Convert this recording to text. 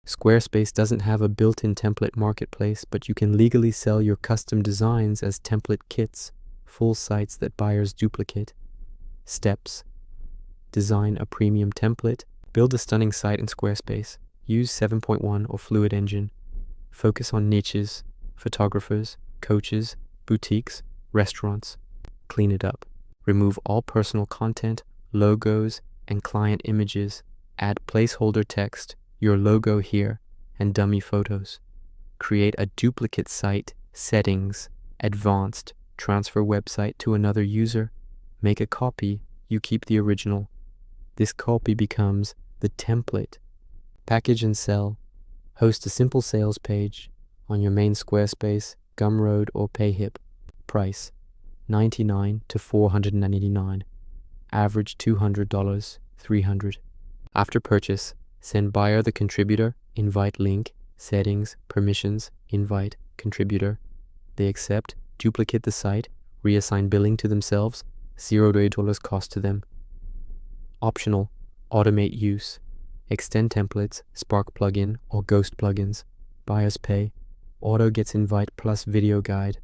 Squarespace doesn't have a built-in template marketplace, but you can legally sell your custom designs as template kits, full sites that buyers duplicate. Steps: design a premium template, build a stunning site in Squarespace, use 7.1 or Fluid Engine, focus on niches, photographers, coaches, boutiques, restaurants, clean it up, remove all personal content, logos, and client images, add placeholder text, your logo here, and dummy photos. Create a duplicate site, settings, advanced, transfer website to another user, make a copy, you keep the original. This copy becomes the template. Package and sell. Host a simple sales page on your main Squarespace, Gumroad, or Payhip. Price: $99 to $499. Average $200, $300. After purchase, send buyer the contributor, invite link, settings, permissions, invite, contributor. They accept, duplicate the site, reassign billing to themselves, $0 to $8 cost to them. Optional: automate use. Extend templates, Spark plugin, or Ghost plugins. Buyers pay. Auto gets invite plus video guide.